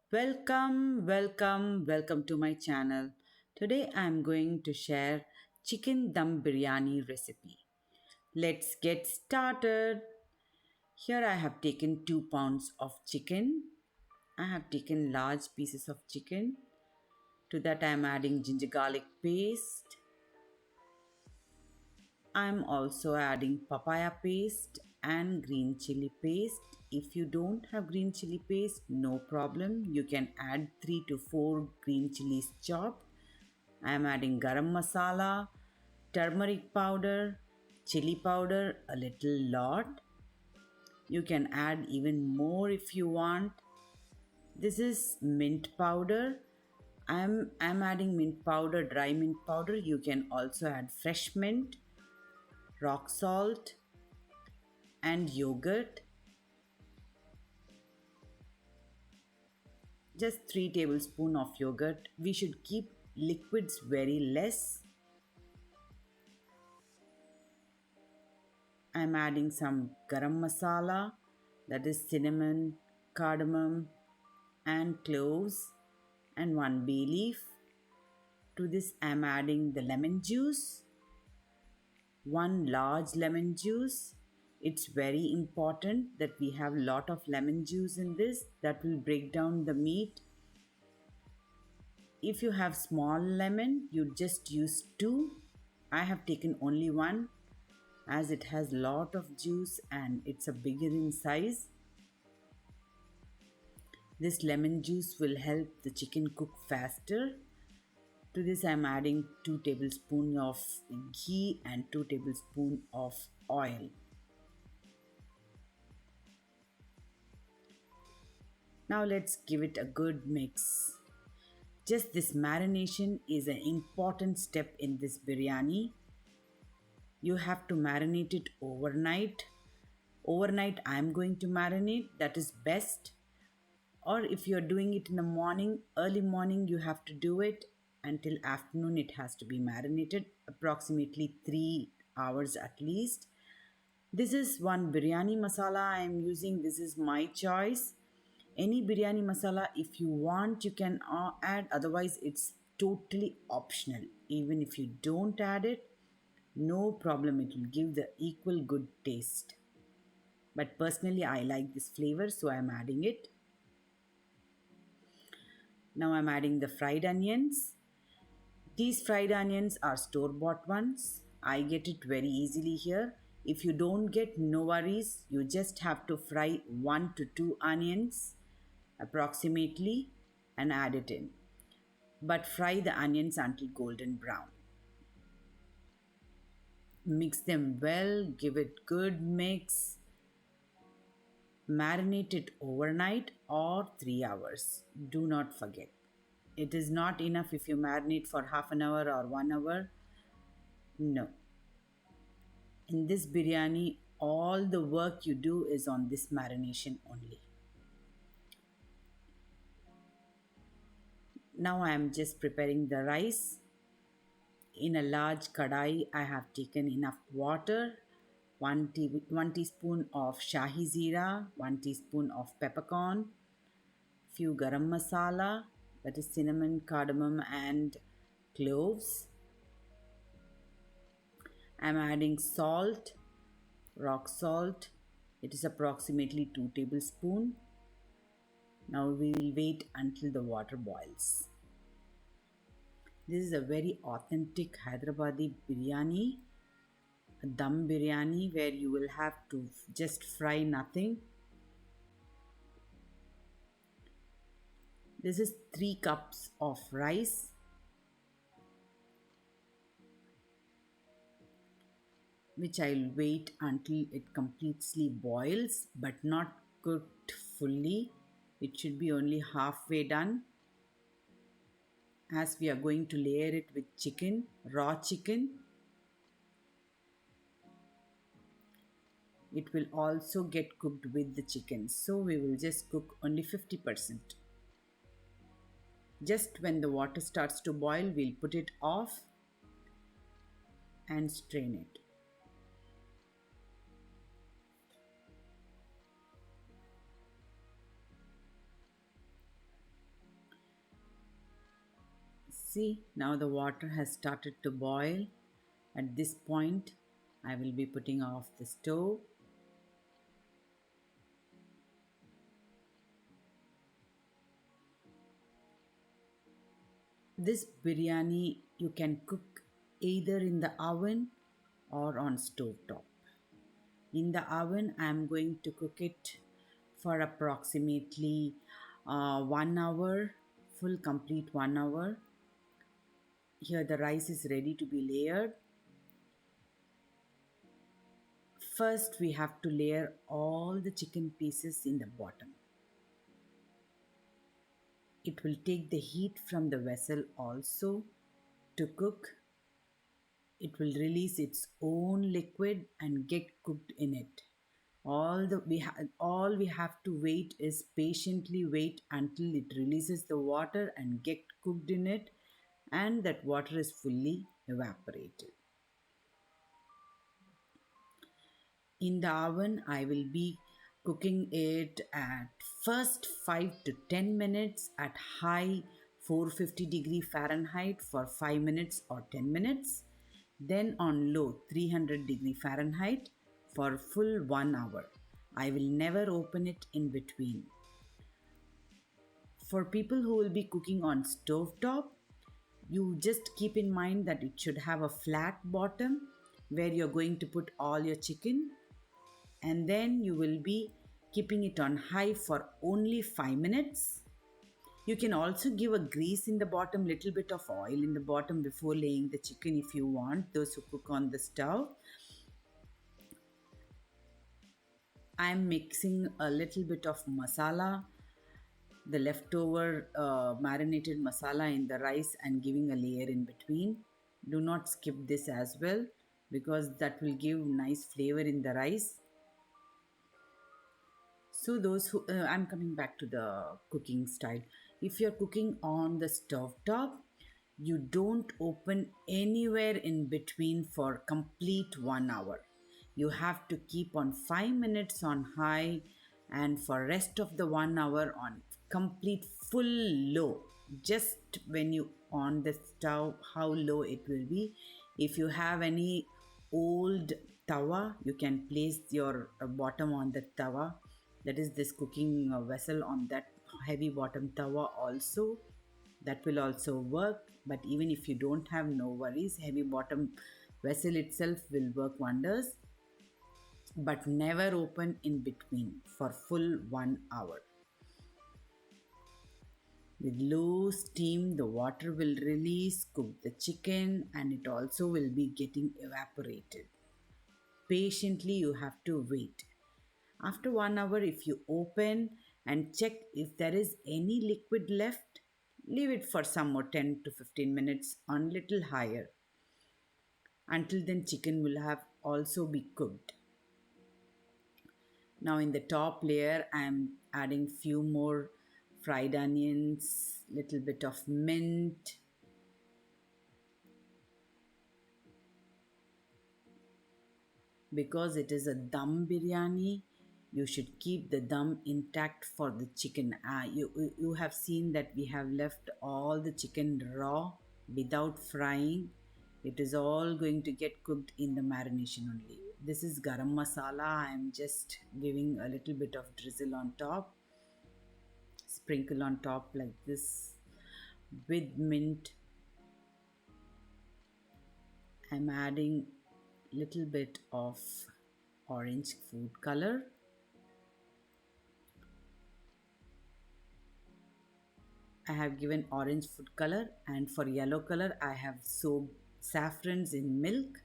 Welcome to my channel. Today I am going to share chicken dum biryani recipe. Let's get started. Here I have taken 2 pounds of chicken. I have taken large pieces of chicken. To that I am adding ginger garlic paste. I am also adding papaya paste and green chili paste. If you don't have green chili paste, no problem. You can add 3 to 4 green chilies chopped. I am adding garam masala, turmeric powder, chili powder, a little lot. You can add even more if you want. This is mint powder. I'm adding mint powder, dry mint powder. You can also add fresh mint, rock salt, and yogurt. Just 3 tablespoons of yogurt. We should keep liquids very less. I'm adding some garam masala, that is cinnamon, cardamom, and cloves, and 1 bay leaf. To this, I'm adding the lemon juice, 1 large lemon juice. It's very important that we have a lot of lemon juice in this, that will break down the meat. If you have small lemon, you just use 2. I have taken only 1 as it has lot of juice and it's a bigger in size. This lemon juice will help the chicken cook faster. To this I am adding 2 tablespoons of ghee and 2 tablespoons of oil. Now let's give it a good mix. Just this marination is an important step in this biryani. You have to marinate it overnight. Overnight I am going to marinate, that is best. Or if you are doing it in the morning, early morning, you have to do it until afternoon. It has to be marinated approximately 3 hours at least. This is one biryani masala I am using. This is my choice. Any biryani masala, if you want, you can add. Otherwise, it's totally optional. Even if you don't add it, no problem. It will give the equal good taste. But personally, I like this flavor, so I'm adding it. Now I'm adding the fried onions. These fried onions are store-bought ones. I get it very easily here. If you don't get, no worries. You just have to fry 1 to 2 onions approximately and add it in. But fry the onions until golden brown. Mix them well, give it good mix. Marinate it overnight or 3 hours. Do not forget. It is not enough if you marinate for half an hour or 1 hour. No. In this biryani, all the work you do is on this marination only. Now I am just preparing the rice. In a large kadai, I have taken enough water, 1 teaspoon of shahi zeera, 1 teaspoon of peppercorn, few garam masala, that is cinnamon, cardamom, and cloves. I am adding salt, rock salt. It is approximately 2 tablespoons. Now we will wait until the water boils. This is a very authentic Hyderabadi biryani, a dum biryani where you will have to just fry nothing. This is 3 cups of rice. Which I'll wait until it completely boils, but not cooked fully. It should be only halfway done, as we are going to layer it with chicken, raw chicken. It will also get cooked with the chicken, so we will just cook only 50%. Just when the water starts to boil, we'll put it off and strain it. See, now the water has started to boil. At this point, I will be putting off the stove. This biryani you can cook either in the oven or on stove top. In the oven, I am going to cook it for approximately 1 hour, full complete 1 hour. Here the rice is ready to be layered. First, we have to layer all the chicken pieces in the bottom. It will take the heat from the vessel also to cook. It will release its own liquid and get cooked in it. All we have to wait is patiently wait until it releases the water and get cooked in it, and that water is fully evaporated. In the oven, I will be cooking it at first 5 to 10 minutes at high 450-degree Fahrenheit for 5 minutes or 10 minutes, then on low 300-degree Fahrenheit for full 1 hour. I will never open it in between. For people who will be cooking on stove top, you just keep in mind that it should have a flat bottom where you're going to put all your chicken, and then you will be keeping it on high for only 5 minutes. You can also give a grease in the bottom, little bit of oil in the bottom before laying the chicken if you want, those who cook on the stove. I'm mixing a little bit of masala, the leftover marinated masala in the rice, and giving a layer in between. Do not skip this as well because that will give nice flavor in the rice. So those who I'm coming back to the cooking style. If you're cooking on the stove top, you don't open anywhere in between for complete 1 hour. You have to keep on 5 minutes on high, and for rest of the 1 hour on complete full low. Just when you on the stove, how low it will be. If you have any old tawa, you can place your bottom on the tawa, that is this cooking vessel, on that heavy bottom tawa also. That will also work, but even if you don't have, no worries, heavy bottom vessel itself will work wonders. But never open in between for full 1 hour. With low steam, the water will release, cook the chicken, and it also will be getting evaporated. Patiently, you have to wait. After 1 hour, if you open and check if there is any liquid left, leave it for some more 10 to 15 minutes on little higher. Until then, chicken will have also be cooked. Now in the top layer, I am adding few more fried onions, little bit of mint, because it is a dum biryani. You should keep the dum intact for the chicken. You have seen that we have left all the chicken raw without frying. It is all going to get cooked in the marination only. This is garam masala. I am just giving a little bit of drizzle on top, sprinkle on top like this with mint. I'm adding little bit of orange food color. I have given orange food color, and for yellow color I have soaked saffrons in milk.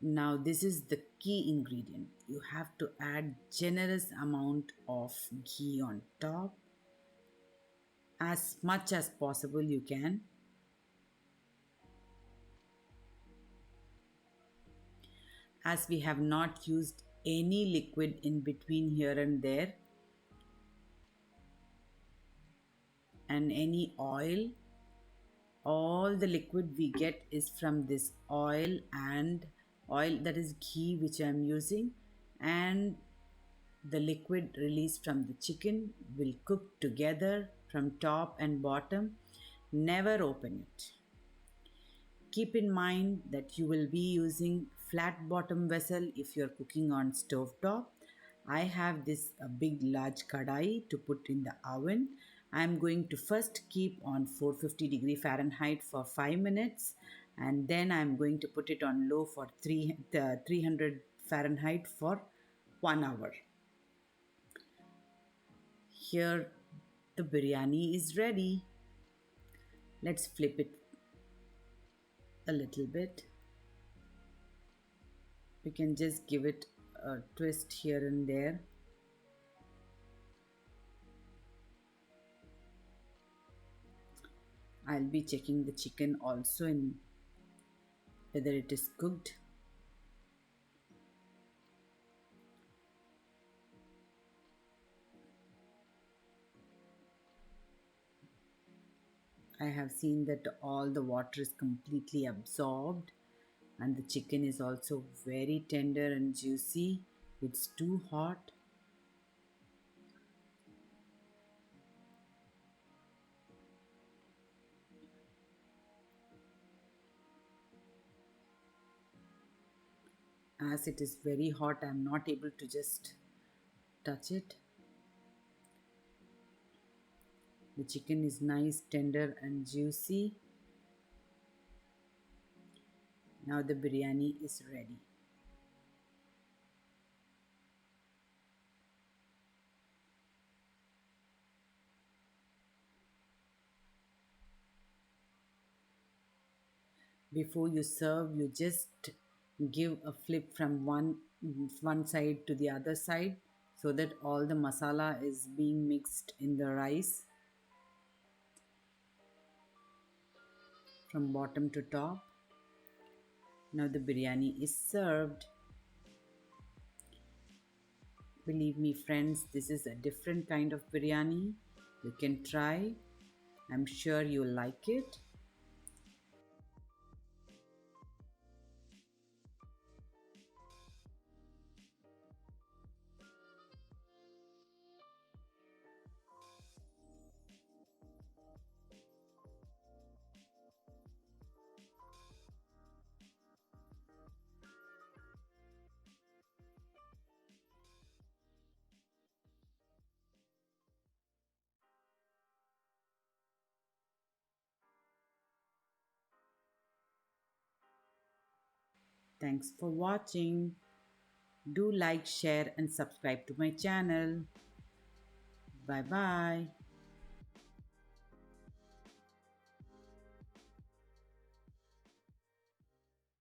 Now this is the key ingredient. You have to add generous amount of ghee on top. As much as possible you can. As we have not used any liquid in between here and there, and any oil, all the liquid we get is from this oil, and oil, that is ghee, which I am using, and The liquid released from the chicken will cook together from top and bottom. Never open it. Keep in mind that you will be using flat bottom vessel if you're cooking on stove top. I have this big large kadai to put in the oven. I'm going to first keep on 450 degree Fahrenheit for 5 minutes, and then I'm going to put it on low for 300 Fahrenheit for 1 hour. Here the biryani is ready. Let's flip it a little bit. We can just give it a twist here and there. I'll be checking the chicken also in whether it is cooked. I have seen that all the water is completely absorbed and the chicken is also very tender and juicy. It's too hot. As it is very hot, I'm not able to just touch it. The chicken is nice, tender, and juicy. Now the biryani is ready. Before you serve, you just give a flip from one side to the other side so that all the masala is being mixed in the rice from bottom to top. Now the biryani is served. Believe me, friends, this is a different kind of biryani. You can try. I'm sure you'll like it. Thanks for watching. Do like, share, and subscribe to my channel. Bye bye.